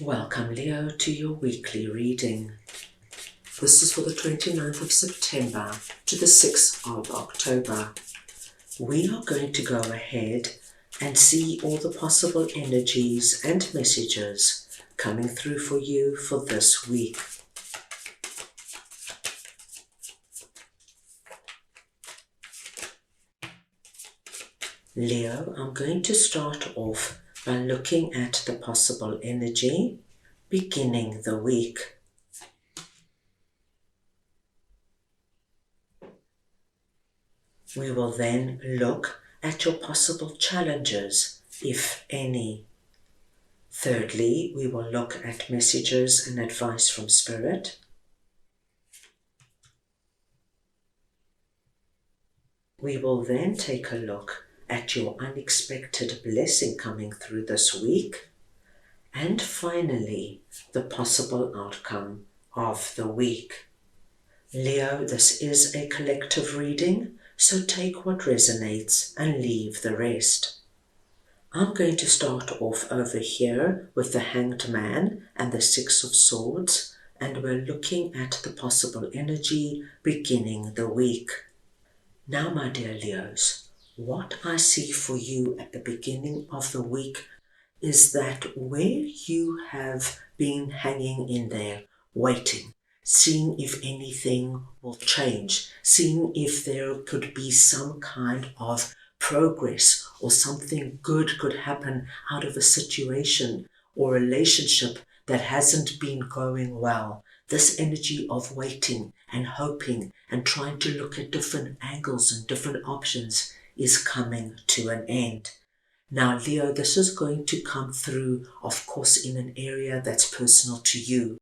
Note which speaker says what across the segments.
Speaker 1: Welcome, Leo, to your weekly reading. This is for the 29th of September to the 6th of October. We are going to go ahead and see all the possible energies and messages coming through for you for this week. Leo, I'm going to start off by looking at the possible energy beginning the week. We will then look at your possible challenges, if any. Thirdly, we will look at messages and advice from Spirit. We will then take a look at your unexpected blessing coming through this week. And finally, the possible outcome of the week. Leo, this is a collective reading, so take what resonates and leave the rest. I'm going to start off over here with the Hanged Man and the Six of Swords, and we're looking at the possible energy beginning the week. Now, my dear Leos, what I see for you at the beginning of the week is that where you have been hanging in there, waiting, seeing if anything will change, seeing if there could be some kind of progress or something good could happen out of a situation or relationship that hasn't been going well. This energy of waiting and hoping and trying to look at different angles and different options is coming to an end. Now, Leo, this is going to come through, of course, in an area that's personal to you.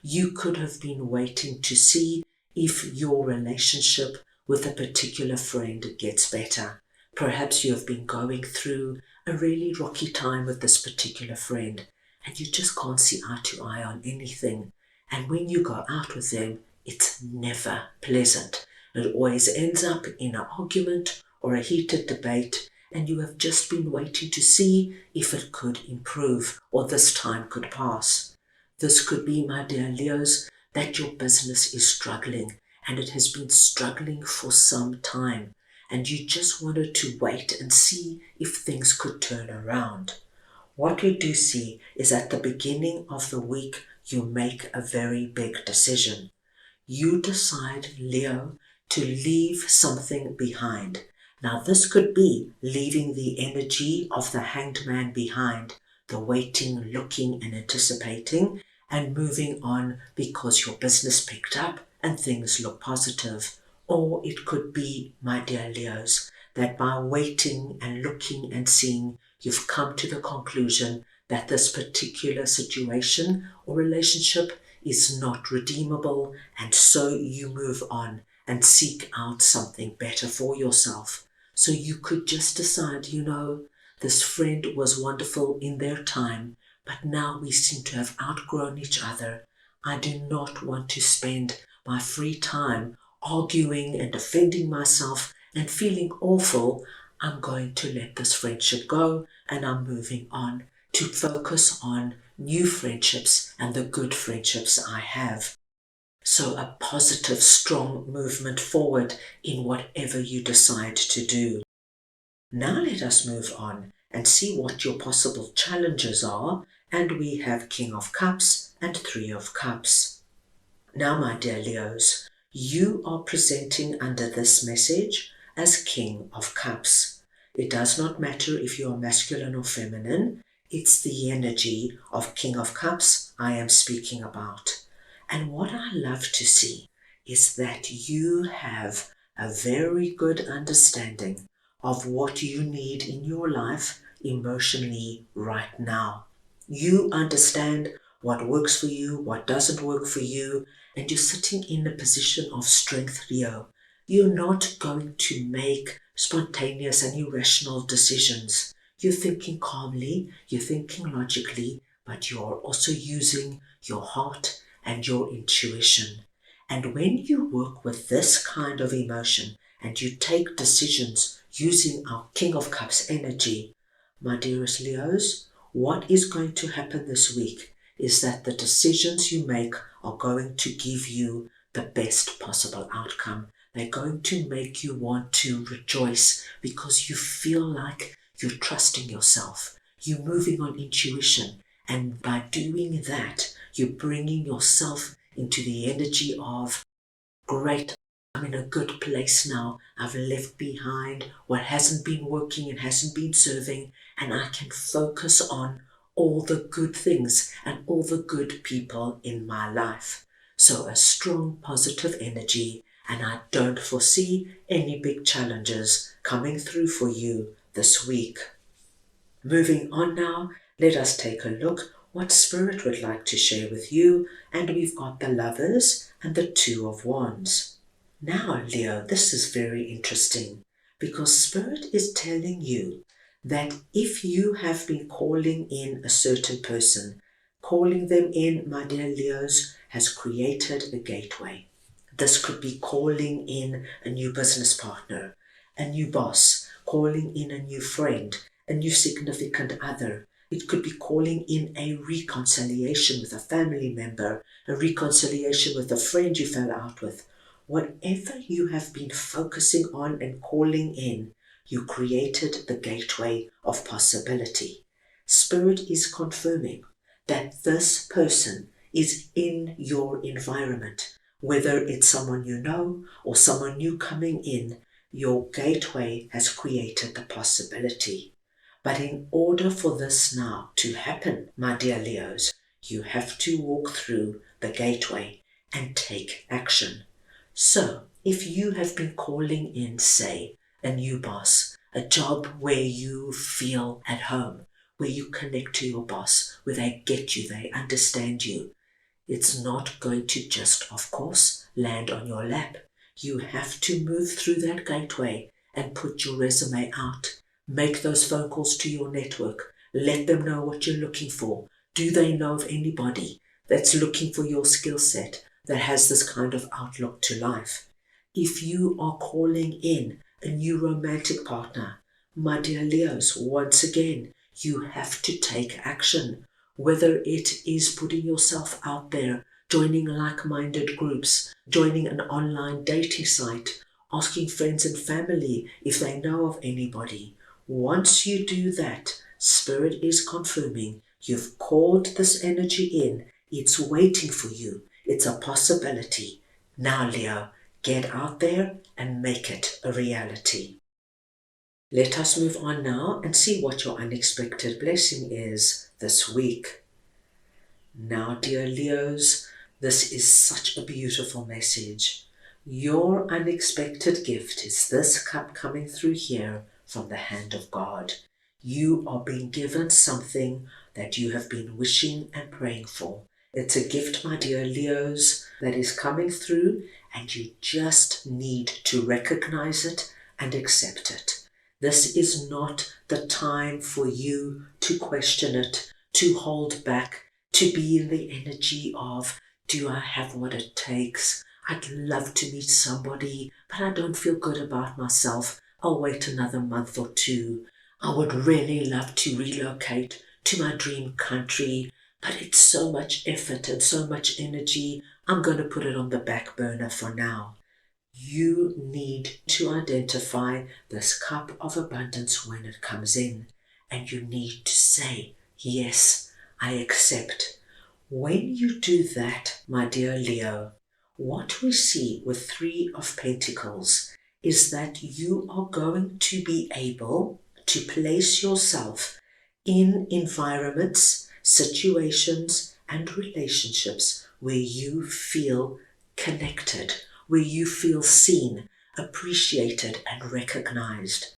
Speaker 1: You could have been waiting to see if your relationship with a particular friend gets better. Perhaps you have been going through a really rocky time with this particular friend and you just can't see eye to eye on anything. And when you go out with them, it's never pleasant. It always ends up in an argument or a heated debate, and you have just been waiting to see if it could improve or this time could pass. This could be, my dear Leos, that your business is struggling and it has been struggling for some time, and you just wanted to wait and see if things could turn around. What you do see is at the beginning of the week, you make a very big decision. You decide, Leo, to leave something behind. Now, this could be leaving the energy of the Hanged Man behind, the waiting, looking and anticipating, and moving on because your business picked up and things look positive. Or it could be, my dear Leos, that by waiting and looking and seeing, you've come to the conclusion that this particular situation or relationship is not redeemable, and so you move on and seek out something better for yourself. So you could just decide, this friend was wonderful in their time, but now we seem to have outgrown each other. I do not want to spend my free time arguing and defending myself and feeling awful. I'm going to let this friendship go and I'm moving on to focus on new friendships and the good friendships I have. So a positive, strong movement forward in whatever you decide to do. Now let us move on and see what your possible challenges are, and we have King of Cups and Three of Cups. Now, my dear Leos, you are presenting under this message as King of Cups. It does not matter if you are masculine or feminine, it's the energy of King of Cups I am speaking about. And what I love to see is that you have a very good understanding of what you need in your life emotionally right now. You understand what works for you, what doesn't work for you, and you're sitting in a position of strength, Leo. You're not going to make spontaneous and irrational decisions. You're thinking calmly, you're thinking logically, but you're also using your heart and your intuition. And when you work with this kind of emotion and you take decisions using our King of Cups energy, my dearest Leos, what is going to happen this week is that the decisions you make are going to give you the best possible outcome. They're going to make you want to rejoice because you feel like you're trusting yourself. You're moving on intuition. And by doing that, you're bringing yourself into the energy of, great, I'm in a good place now. I've left behind what hasn't been working and hasn't been serving, and I can focus on all the good things and all the good people in my life. So a strong positive energy, and I don't foresee any big challenges coming through for you this week. Moving on now, let us take a look what Spirit would like to share with you, and we've got the Lovers and the Two of Wands. Now, Leo, this is very interesting because Spirit is telling you that if you have been calling in a certain person, calling them in, my dear Leos, has created a gateway. This could be calling in a new business partner, a new boss, calling in a new friend, a new significant other. It could be calling in a reconciliation with a family member, a reconciliation with a friend you fell out with. Whatever you have been focusing on and calling in, you created the gateway of possibility. Spirit is confirming that this person is in your environment. Whether it's someone you know or someone new coming in, your gateway has created the possibility. But in order for this now to happen, my dear Leos, you have to walk through the gateway and take action. So, if you have been calling in, say, a new boss, a job where you feel at home, where you connect to your boss, where they get you, they understand you, it's not going to just, of course, land on your lap. You have to move through that gateway and put your resume out. Make those phone calls to your network. Let them know what you're looking for. Do they know of anybody that's looking for your skill set, that has this kind of outlook to life? If you are calling in a new romantic partner, my dear Leos, once again, you have to take action. Whether it is putting yourself out there, joining like-minded groups, joining an online dating site, asking friends and family if they know of anybody. Once you do that, Spirit is confirming you've called this energy in. It's waiting for you. It's a possibility. Now, Leo, get out there and make it a reality. Let us move on now and see what your unexpected blessing is this week. Now, dear Leos, this is such a beautiful message. Your unexpected gift is this cup coming through here from the hand of God. You are being given something that you have been wishing and praying for. It's a gift, my dear Leos, that is coming through, and you just need to recognize it and accept it. This is not the time for you to question it, to hold back, to be in the energy of, do I have what it takes? I'd love to meet somebody, but I don't feel good about myself. I'll wait another month or two. I would really love to relocate to my dream country, but it's so much effort and so much energy. I'm going to put it on the back burner for now. You need to identify this cup of abundance when it comes in, and you need to say, yes, I accept. When you do that, my dear Leo, what we see with Three of Pentacles is that you are going to be able to place yourself in environments, situations, and relationships where you feel connected, where you feel seen, appreciated, and recognized.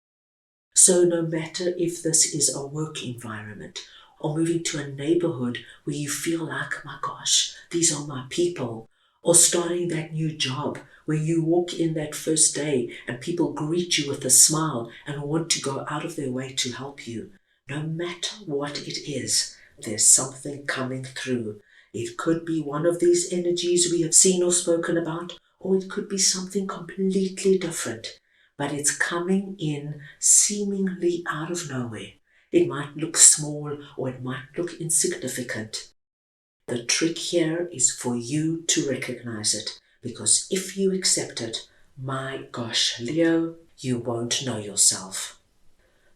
Speaker 1: So no matter if this is a work environment or moving to a neighborhood where you feel like, my gosh, these are my people, or starting that new job where you walk in that first day and people greet you with a smile and want to go out of their way to help you. No matter what it is, there's something coming through. It could be one of these energies we have seen or spoken about, or it could be something completely different. But it's coming in seemingly out of nowhere. It might look small or it might look insignificant. The trick here is for you to recognize it, because if you accept it, my gosh, Leo, you won't know yourself.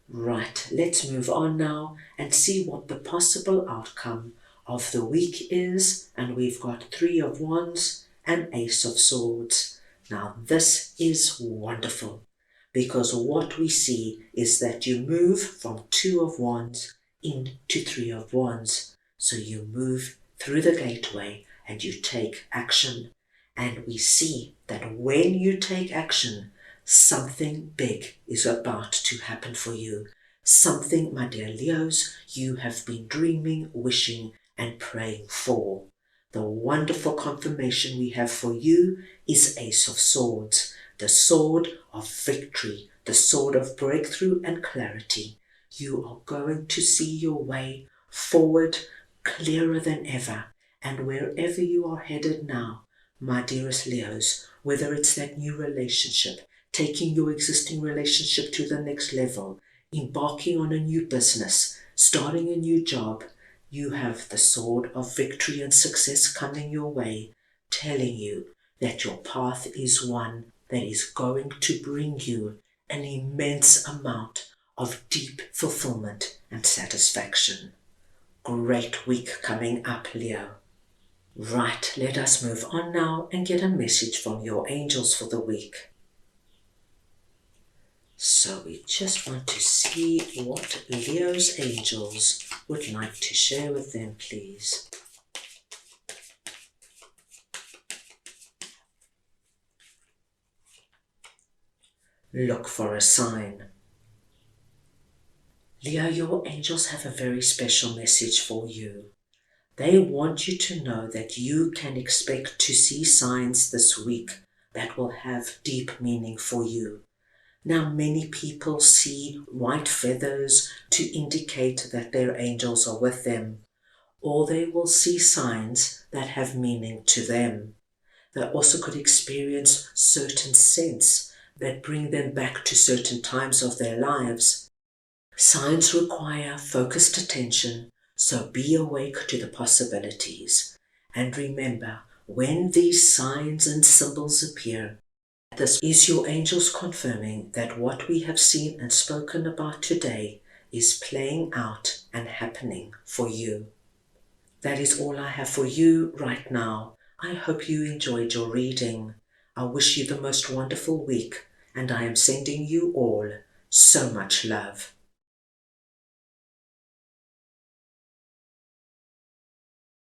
Speaker 1: Right, let's move on now and see what the possible outcome of the week is. And we've got 3 of Wands and Ace of Swords. Now this is wonderful, because what we see is that you move from 2 of Wands into 3 of Wands. So you move through the gateway and you take action. And we see that when you take action, something big is about to happen for you. Something, my dear Leos, you have been dreaming, wishing, and praying for. The wonderful confirmation we have for you is Ace of Swords, the sword of victory, the sword of breakthrough and clarity. You are going to see your way forward clearer than ever. And wherever you are headed now, my dearest Leos, whether it's that new relationship, taking your existing relationship to the next level, embarking on a new business, starting a new job, you have the sword of victory and success coming your way, telling you that your path is one that is going to bring you an immense amount of deep fulfillment and satisfaction. Great week coming up, Leo. Right, let us move on now and get a message from your angels for the week. So we just want to see what Leo's angels would like to share with them, please. Look for a sign. Leo, your angels have a very special message for you. They want you to know that you can expect to see signs this week that will have deep meaning for you. Now, many people see white feathers to indicate that their angels are with them, or they will see signs that have meaning to them. They also could experience certain scents that bring them back to certain times of their lives. Signs require focused attention, so be awake to the possibilities. And remember, when these signs and symbols appear, this is your angels confirming that what we have seen and spoken about today is playing out and happening for you. That is all I have for you right now. I hope you enjoyed your reading. I wish you the most wonderful week, and I am sending you all so much love.